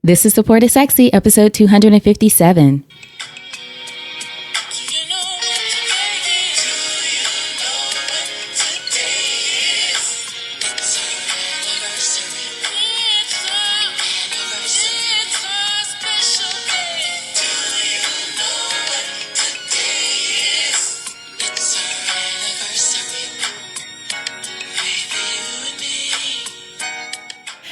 This is Support is Sexy, episode 257.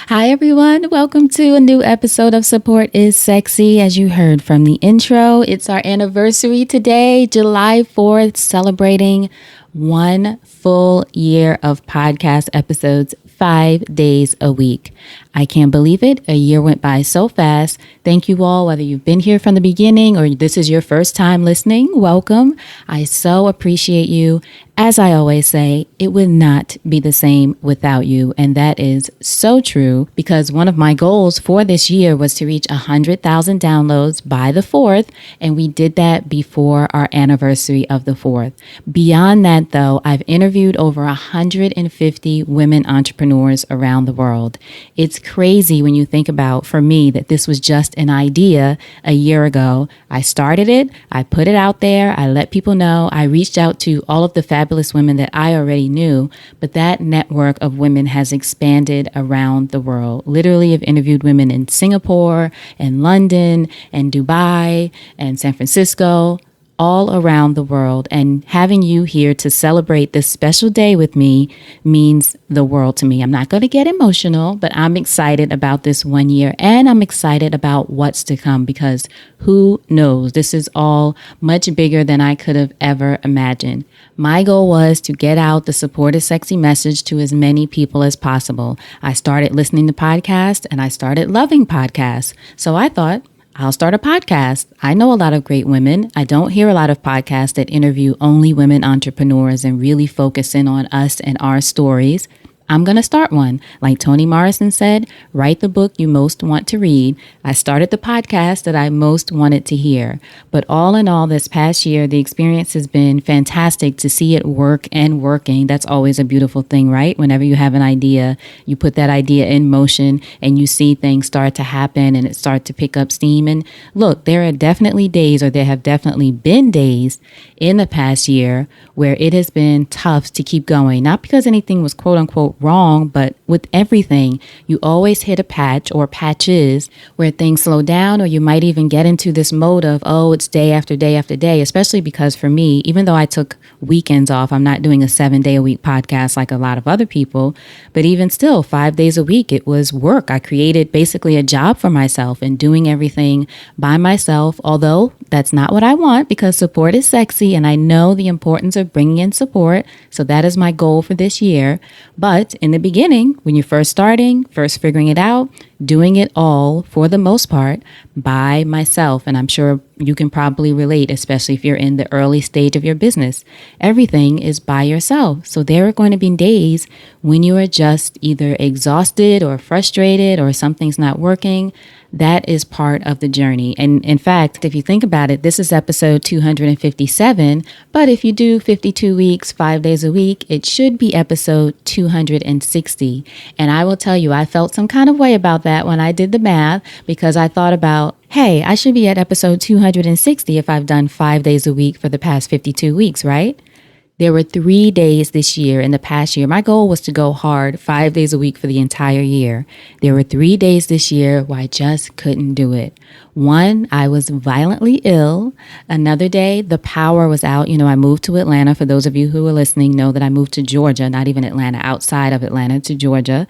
Hi everyone, welcome to a new episode of Support is Sexy. As you heard from the intro, it's our anniversary today, July 4th, celebrating 1 full year of podcast episodes, 5 days a week. I can't believe it. A year went by so fast. Thank you all, whether you've been here from the beginning or this is your first time listening, welcome. I so appreciate you. As I always say, it would not be the same without you. And that is so true because one of my goals for this year was to reach 100,000 downloads by the 4th. And we did that before our anniversary of the 4th. Beyond that, though, I've interviewed over 150 women entrepreneurs around the world. It's crazy when you think about, for me, that this was just an idea a year ago. I started it. I put it out there. I let people know. I reached out to all of the fabulous women that I already knew, but that network of women has expanded around the world. Literally, I've interviewed women in Singapore and London and Dubai and San Francisco, all around the world. And having you here to celebrate this special day with me means the world to me. I'm not going to get emotional, but I'm excited about this 1 year and I'm excited about what's to come because who knows? This is all much bigger than I could have ever imagined. My goal was to get out the Support is Sexy message to as many people as possible. I started listening to podcasts and I started loving podcasts. So I thought, I'll start a podcast. I know a lot of great women. I don't hear a lot of podcasts that interview only women entrepreneurs and really focus in on us and our stories. I'm going to start one. Like Toni Morrison said, write the book you most want to read. I started the podcast that I most wanted to hear. But all in all, this past year, the experience has been fantastic to see it work and working. That's always a beautiful thing, right? Whenever you have an idea, you put that idea in motion and you see things start to happen and it starts to pick up steam. And look, there are definitely days, or there have definitely been days in the past year where it has been tough to keep going. Not because anything was quote unquote wrong, but with everything, you always hit a patch or patches where things slow down, or you might even get into this mode of, oh, it's day after day after day, especially because for me, even though I took weekends off, I'm not doing a 7-day-a-week podcast like a lot of other people, but even still 5 days a week, it was work. I created basically a job for myself and doing everything by myself, although that's not what I want because support is sexy and I know the importance of bringing in support. So that is my goal for this year. But in the beginning, when you're first starting, first figuring it out, doing it all for the most part by myself. And I'm sure you can probably relate, especially if you're in the early stage of your business. Everything is by yourself. So there are going to be days when you are just either exhausted or frustrated or something's not working. That is part of the journey. And in fact, if you think about it, this is episode 257. But if you do 52 weeks, 5 days a week, it should be episode 260. And I will tell you, I felt some kind of way about that when I did the math because I thought about, hey, I should be at episode 260 if I've done 5 days a week for the past 52 weeks, right? There were 3 days this year in the past year. My goal was to go hard 5 days a week for the entire year. There were 3 days this year where I just couldn't do it. One, I was violently ill. Another day, the power was out. You know, I moved to Atlanta. For those of you who are listening, know that I moved to Georgia, not even Atlanta, outside of Atlanta to Georgia.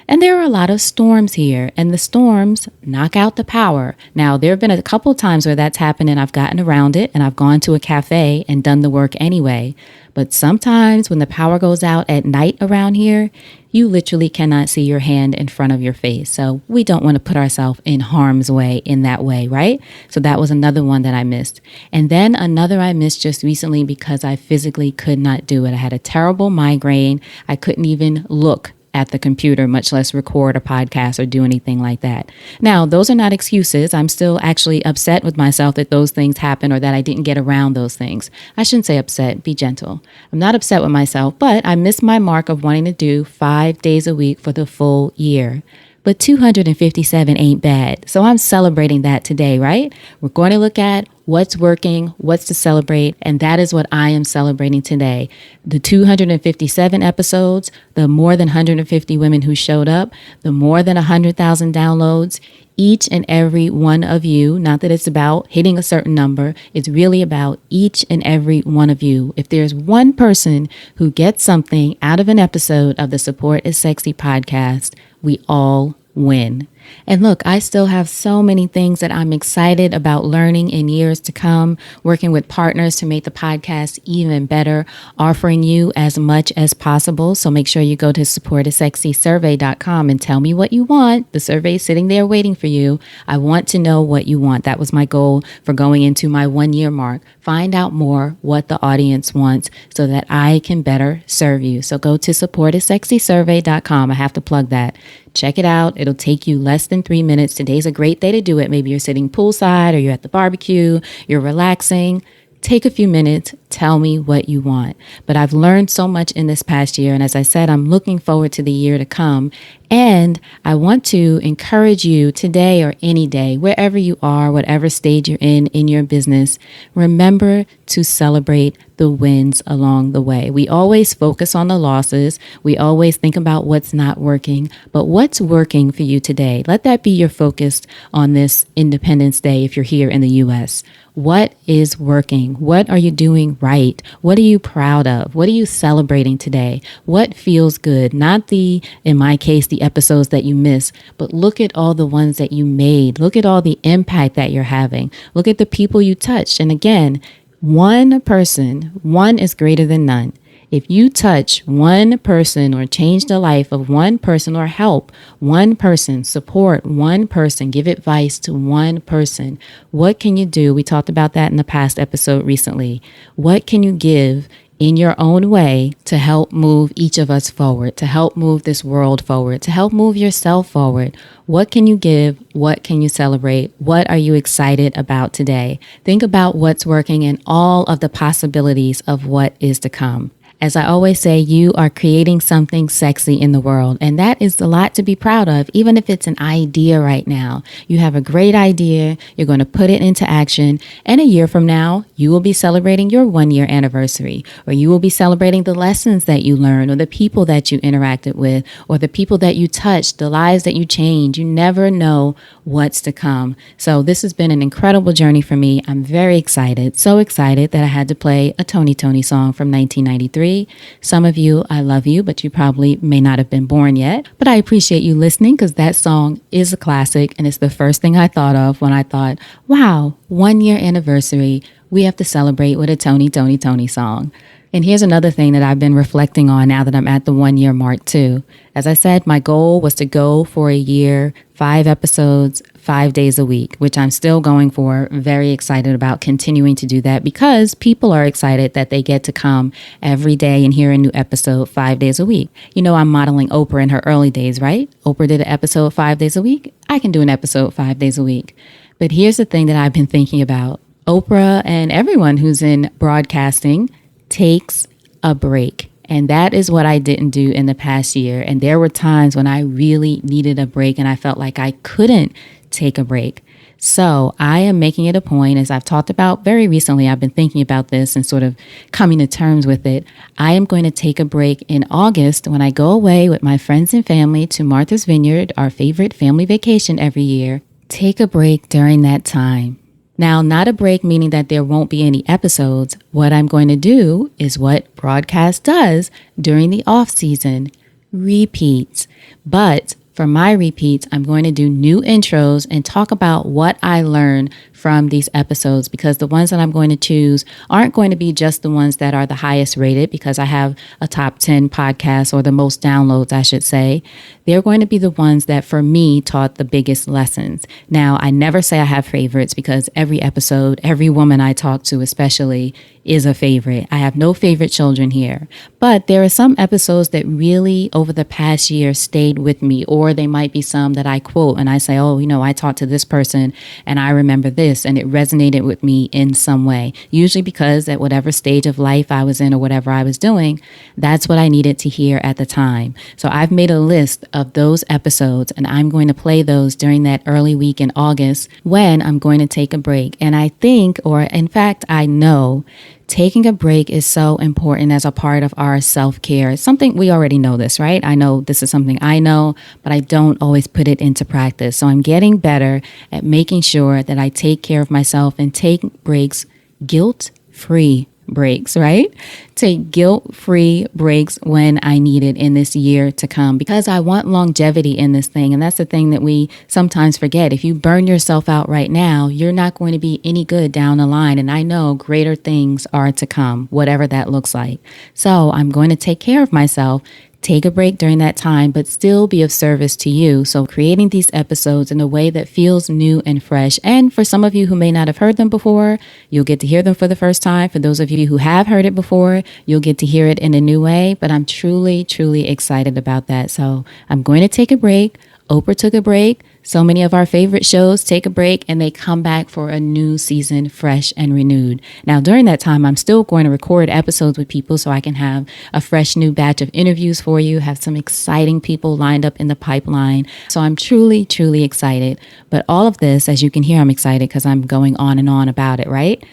And there are a lot of storms here, and the storms knock out the power. Now, there have been a couple times where that's happened and I've gotten around it and I've gone to a cafe and done the work anyway. But sometimes when the power goes out at night around here, you literally cannot see your hand in front of your face. So we don't want to put ourselves in harm's way in that way, right? So that was another one that I missed. And then another I missed just recently because I physically could not do it. I had a terrible migraine. I couldn't even look at the computer, much less record a podcast or do anything like that. Now, those are not excuses. I'm still actually upset with myself that those things happen or that I didn't get around those things. I shouldn't say upset, be gentle. I'm not upset with myself, but I missed my mark of wanting to do 5 days a week for the full year. but 257 ain't bad. So I'm celebrating that today, right? We're going to look at what's working, what's to celebrate, and that is what I am celebrating today. The 257 episodes, the more than 150 women who showed up, the more than 100,000 downloads, each and every one of you. Not that it's about hitting a certain number. It's really about each and every one of you. If there's one person who gets something out of an episode of the Support is Sexy podcast, we all win. And look, I still have so many things that I'm excited about learning in years to come, working with partners to make the podcast even better, offering you as much as possible. So make sure you go to supportisexysurvey.com and tell me what you want. The survey is sitting there waiting for you. I want to know what you want. That was my goal for going into my 1 year mark. Find out more what the audience wants so that I can better serve you. So go to supportisexysurvey.com. I have to plug that. Check it out. It'll take you less than 3 minutes. Today's a great day to do it. Maybe you're sitting poolside or you're at the barbecue, you're relaxing. Take a few minutes, tell me what you want. But I've learned so much in this past year. And as I said, I'm looking forward to the year to come. And I want to encourage you today or any day, wherever you are, whatever stage you're in your business, remember to celebrate the wins along the way. We always focus on the losses. We always think about what's not working, but what's working for you today? Let that be your focus on this Independence Day if you're here in the U.S. What is working? What are you doing right? What are you proud of? What are you celebrating today? What feels good? Not in my case, the episodes that you miss, but look at all the ones that you made. Look at all the impact that you're having. Look at the people you touched. And again, one person, one is greater than none. If you touch one person or change the life of one person or help one person, support one person, give advice to one person, what can you do? We talked about that in the past episode recently. What can you give in your own way to help move each of us forward, to help move this world forward, to help move yourself forward? What can you give? What can you celebrate? What are you excited about today? Think about what's working and all of the possibilities of what is to come. As I always say, you are creating something sexy in the world, and that is a lot to be proud of, even if it's an idea right now. You have a great idea, you're going to put it into action, and a year from now, you will be celebrating your 1 year anniversary, or you will be celebrating the lessons that you learned, or the people that you interacted with, or the people that you touched, the lives that you changed. You never know what's to come. So this has been an incredible journey for me. I'm very excited, so excited that I had to play a Tony song from 1993. Some of you, I love you, but you probably may not have been born yet. But I appreciate you listening because that song is a classic and it's the first thing I thought of when I thought, wow, 1 year anniversary, we have to celebrate with a Tony song. And here's another thing that I've been reflecting on now that I'm at the 1 year mark too. As I said, my goal was to go for a year, 5 episodes, 5 days a week, which I'm still going for. Very excited about continuing to do that because people are excited that they get to come every day and hear a new episode 5 days a week. You know, I'm modeling Oprah in her early days, right? Oprah did an episode 5 days a week. I can do an episode 5 days a week. But here's the thing that I've been thinking about. Oprah and everyone who's in broadcasting takes a break. And that is what I didn't do in the past year. And there were times when I really needed a break and I felt like I couldn't take a break. So I am making it a point, as I've talked about very recently, I've been thinking about this and sort of coming to terms with it. I am going to take a break in August when I go away with my friends and family to Martha's Vineyard, our favorite family vacation every year. Take a break during that time. Now, not a break meaning that there won't be any episodes. What I'm going to do is what broadcast does during the off season, repeats. But for my repeats, I'm going to do new intros and talk about what I learned from these episodes, because the ones that I'm going to choose aren't going to be just the ones that are the highest rated, because I have a top 10 podcast, or the most downloads, I should say. They're going to be the ones that for me taught the biggest lessons. Now, I never say I have favorites, because every episode, every woman I talk to especially, is a favorite. I have no favorite children here. But there are some episodes that really over the past year stayed with me, or they might be some that I quote and I say, oh, I talked to this person and I remember this and it resonated with me in some way. Usually because at whatever stage of life I was in or whatever I was doing, that's what I needed to hear at the time. So I've made a list of those episodes and I'm going to play those during that early week in August when I'm going to take a break. And I think, or in fact, I know taking a break is so important as a part of our self-care. It's something we already know this, right? I know this is something I know, but I don't always put it into practice. So I'm getting better at making sure that I take care of myself and take breaks, guilt-free breaks, right? Take guilt-free breaks when I need it in this year to come, because I want longevity in this thing. And that's the thing that we sometimes forget. If you burn yourself out right now, you're not going to be any good down the line. And I know greater things are to come, whatever that looks like. So I'm going to take care of myself, take a break during that time, but still be of service to you. So creating these episodes in a way that feels new and fresh. And for some of you who may not have heard them before, you'll get to hear them for the first time. For those of you who have heard it before, you'll get to hear it in a new way. But I'm truly, truly excited about that. So I'm going to take a break. Oprah took a break. So many of our favorite shows take a break and they come back for a new season, fresh and renewed. Now, during that time, I'm still going to record episodes with people so I can have a fresh new batch of interviews for you, have some exciting people lined up in the pipeline. So I'm truly, truly excited. But all of this, as you can hear, I'm excited because I'm going on and on about it, right?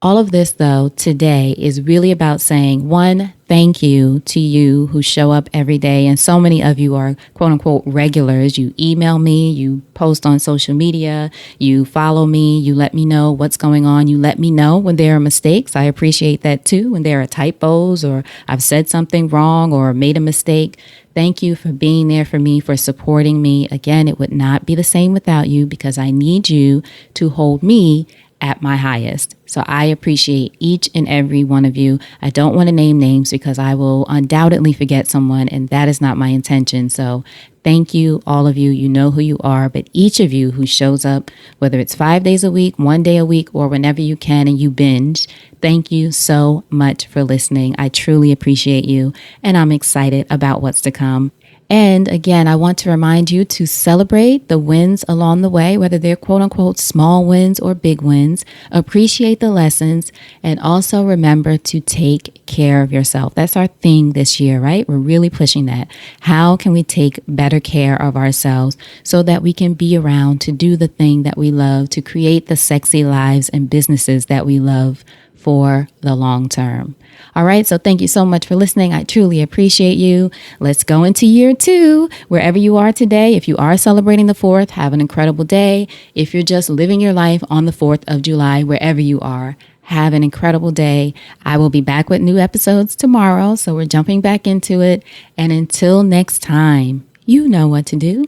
All of this, though, today is really about saying, one, thank you to you who show up every day. And so many of you are quote unquote regulars. You email me, you post on social media, you follow me, you let me know what's going on. You let me know when there are mistakes. I appreciate that too. When there are typos or I've said something wrong or made a mistake. Thank you for being there for me, for supporting me. Again, it would not be the same without you because I need you to hold me at my highest. So I appreciate each and every one of you. I don't want to name names because I will undoubtedly forget someone, and that is not my intention. So thank you, all of you. You know who you are, but each of you who shows up, whether it's 5 days a week, 1 day a week, or whenever you can and you binge, thank you so much for listening. I truly appreciate you, and I'm excited about what's to come. And again, I want to remind you to celebrate the wins along the way, whether they're quote unquote small wins or big wins. Appreciate the lessons and also remember to take care of yourself. That's our thing this year, right? We're really pushing that. How can we take better care of ourselves so that we can be around to do the thing that we love, to create the sexy lives and businesses that we love for the long term. All right. So thank you so much for listening. I truly appreciate you. Let's go into year 2, wherever you are today. If you are celebrating the 4th, have an incredible day. If you're just living your life on the 4th of July, wherever you are, have an incredible day. I will be back with new episodes tomorrow. So we're jumping back into it. And until next time, you know what to do.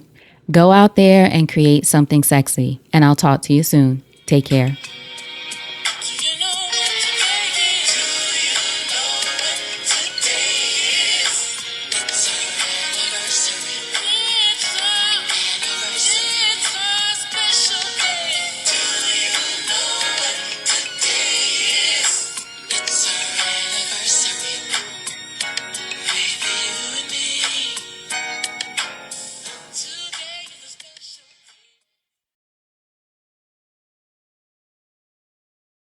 Go out there and create something sexy. And I'll talk to you soon. Take care.